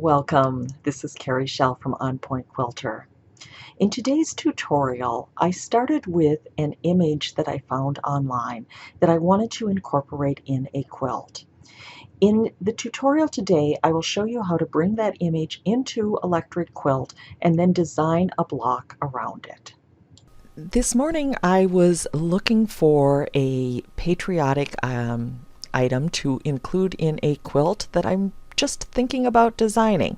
Welcome, this is Carrie Shell from On Point Quilter. In today's tutorial, I started with an image that I found online that I wanted to incorporate in a quilt. In the tutorial today, I will show you how to bring that image into Electric Quilt and then design a block around it. This morning I was looking for a patriotic item to include in a quilt that I'm just thinking about designing.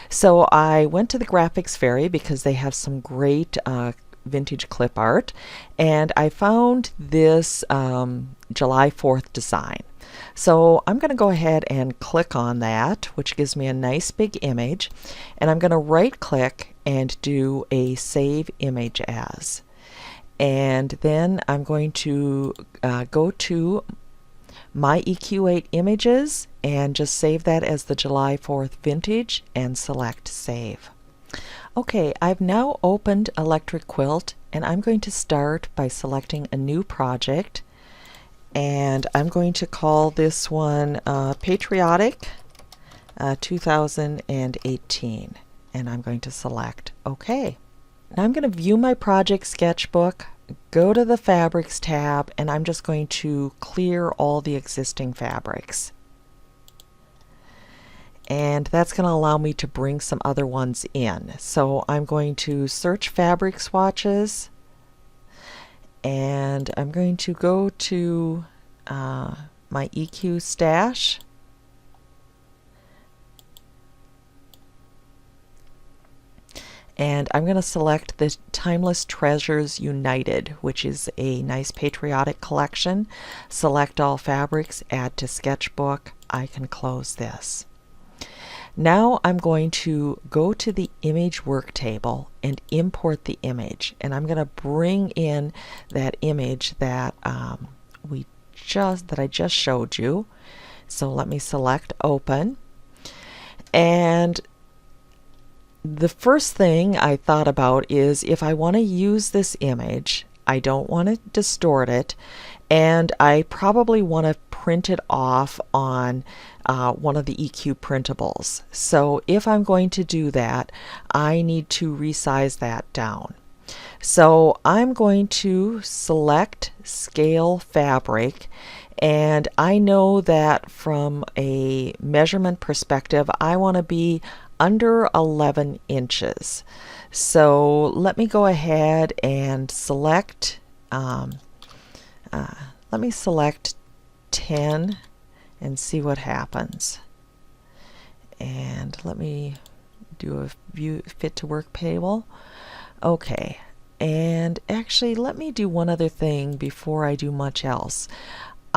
So I went to the graphics fairy because they have some great vintage clip art, and I found this July 4th design. So I'm going to go ahead and click on that, which gives me a nice big image, and I'm going to right click and do a save image as. And then I'm going to go to my EQ8 images and just save that as the July 4th vintage and select save. Okay, I've now opened Electric Quilt and I'm going to start by selecting a new project, and I'm going to call this one Patriotic 2018, and I'm going to select OK. Now I'm going to view my project sketchbook, go to the Fabrics tab, and I'm just going to clear all the existing fabrics. And that's going to allow me to bring some other ones in. So I'm going to search fabric swatches, and I'm going to go to my EQ stash. And I'm going to select the Timeless Treasures United, which is a nice patriotic collection. Select all fabrics, add to sketchbook. I can close this. Now I'm going to go to the image work table and import the image. And I'm going to bring in that image that I just showed you. So let me select open. And the first thing I thought about is if I want to use this image, I don't want to distort it, and I probably want to print it off on one of the EQ printables. So if I'm going to do that, I need to resize that down. So I'm going to select scale fabric, and I know that from a measurement perspective I want to be under 11 inches. So let me go ahead and select, let me select 10 and see what happens. And let me do a view fit to work table. Okay, and actually let me do one other thing before I do much else.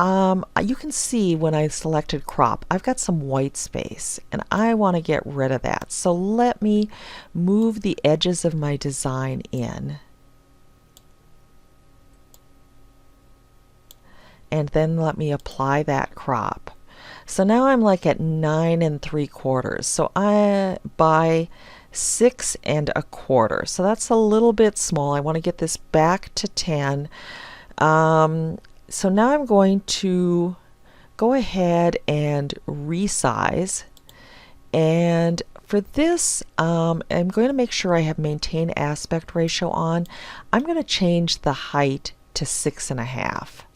You can see when I selected crop, I've got some white space and I want to get rid of that. So let me move the edges of my design in. And then let me apply that crop. So now I'm like at 9 3/4. So I by 6 1/4. So that's a little bit small. I want to get this back to 10. So now I'm going to go ahead and resize, and for this I'm going to make sure I have maintain aspect ratio on. I'm going to change the height to 6 1/2,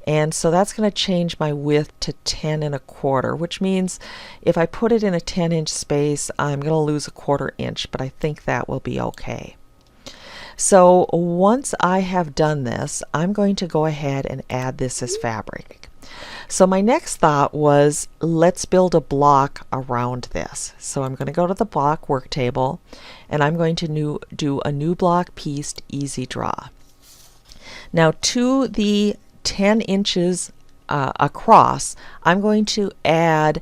and so that's going to change my width to 10 1/4, which means if I put it in a 10-inch space I'm going to lose 1/4 inch, but I think that will be okay. So once I have done this, I'm going to go ahead and add this as fabric. So my next thought was, let's build a block around this. So I'm going to go to the block work table, and I'm going to do a new block pieced easy draw. Now to the 10 inches across, I'm going to add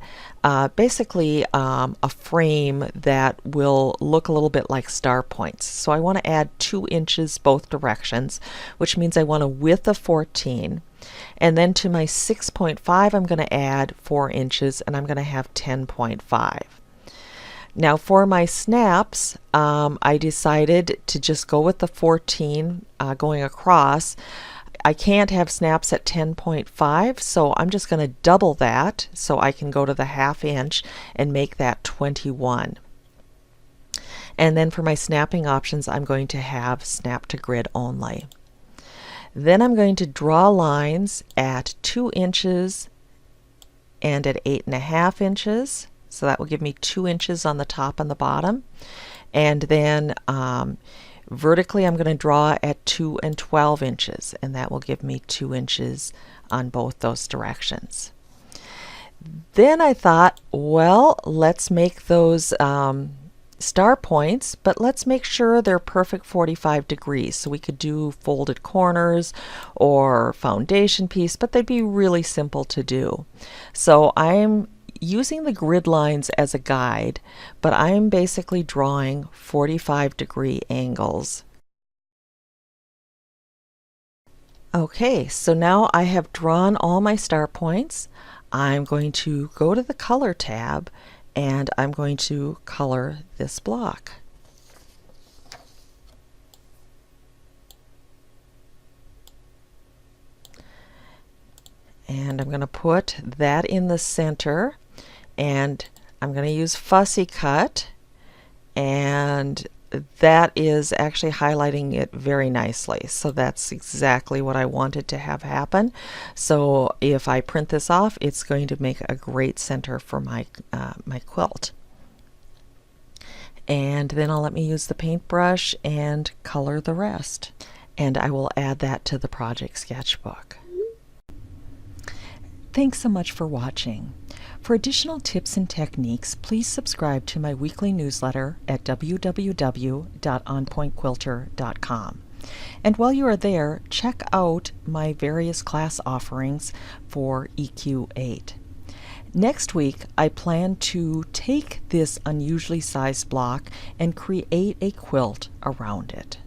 basically a frame that will look a little bit like star points. So I want to add 2 inches both directions, which means I want a width of 14. And then to my 6.5 I'm going to add 4 inches, and I'm going to have 10.5. Now for my snaps, I decided to just go with the 14 going across. I can't have snaps at 10.5, so I'm just going to double that so I can go to the 1/2 inch and make that 21. And then for my snapping options, I'm going to have snap to grid only. Then I'm going to draw lines at 2 inches and at 8.5 inches. So that will give me 2 inches on the top and the bottom. And then vertically I'm going to draw at 2 and 12 inches, and that will give me 2 inches on both those directions. Then I thought, well, let's make those star points, but let's make sure they're perfect 45 degrees. So we could do folded corners or foundation piece, but they'd be really simple to do. So I'm using the grid lines as a guide, but I'm basically drawing 45-degree angles. Okay, so now I have drawn all my star points. I'm going to go to the color tab and I'm going to color this block. And I'm going to put that in the center, and I'm going to use fussy cut, and that is actually highlighting it very nicely. So that's exactly what I wanted to have happen. So if I print this off, it's going to make a great center for my my quilt. And then I'll let me use the paintbrush and color the rest. And I will add that to the project sketchbook. Thanks so much for watching. For additional tips and techniques, please subscribe to my weekly newsletter at www.onpointquilter.com. And while you are there, check out my various class offerings for EQ8. Next week, I plan to take this unusually sized block and create a quilt around it.